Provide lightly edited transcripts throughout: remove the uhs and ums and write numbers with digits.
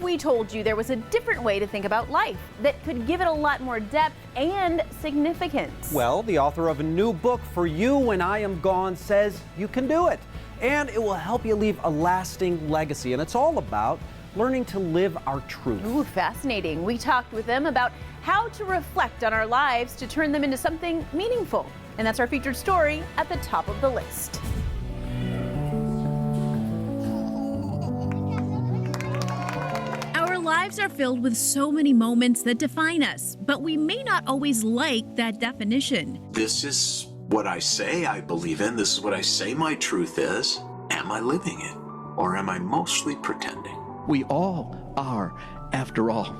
if we told you there was a different way to think about life that could give it a lot more depth and significance? Well, the author of a new book, For You When I Am Gone, says you can do it. And it will help you leave a lasting legacy. And it's all about learning to live our truth. Ooh, fascinating. We talked with them about how to reflect on our lives to turn them into something meaningful. And that's our featured story at the top of the list. Our lives are filled with so many moments that define us, but we may not always like that definition. This is what I say I believe in. This is what I say my truth is. Am I living it? Or am I mostly pretending? We all are, after all,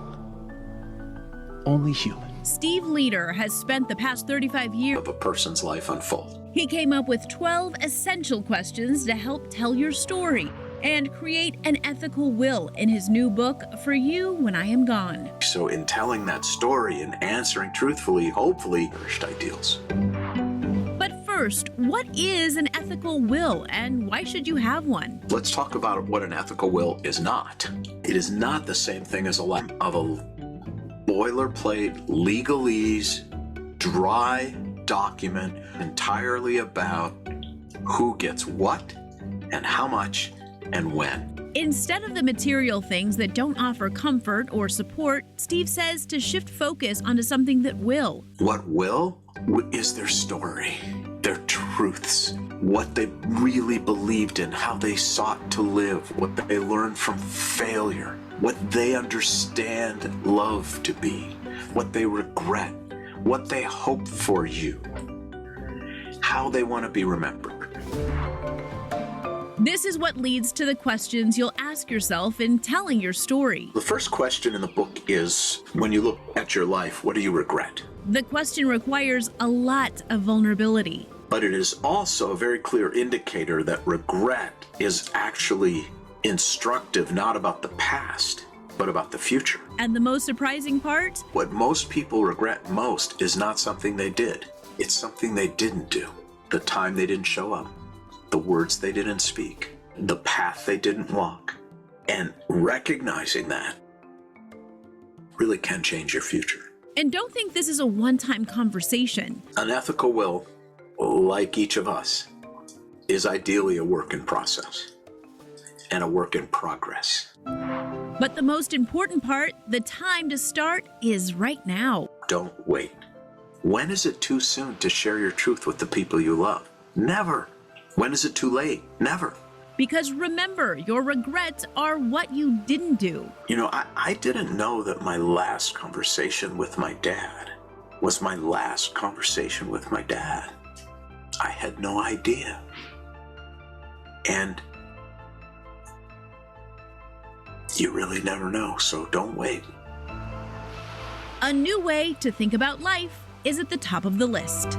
only human. Steve Leader has spent the past 35 years Of a person's life unfold. He came up with 12 essential questions to help tell your story and create an ethical will in his new book, For You When I Am Gone. So in telling that story and answering truthfully, hopefully, nourished ideals. But first, what is an ethical will and why should you have one? Let's talk about what an ethical will is not. It is not the same thing as a boilerplate, legalese, dry document entirely about who gets what and how much and when. Instead of the material things that don't offer comfort or support, Steve says to shift focus onto something that will. What will is their story, their truths, what they really believed in, how they sought to live, what they learned from failure, what they understand love to be, what they regret, what they hope for you, how they want to be remembered. This is what leads to the questions you'll ask yourself in telling your story. The first question in the book is, when you look at your life, what do you regret? The question requires a lot of vulnerability. But it is also a very clear indicator that regret is actually instructive, not about the past, but about the future. And the most surprising part? What most people regret most is not something they did. It's something they didn't do. The time they didn't show up, the words they didn't speak, the path they didn't walk. And recognizing that really can change your future. And don't think this is a one-time conversation. An ethical will, like each of us, is ideally a work in process and a work in progress. But the most important part, the time to start, is right now. Don't wait. When is it too soon to share your truth with the people you love? Never. When is it too late? Never. Because remember, your regrets are what you didn't do. You know, I didn't know that my last conversation with my dad was my last conversation with my dad. I had no idea. And you really never know, so don't wait. A new way to think about life is at the top of the list.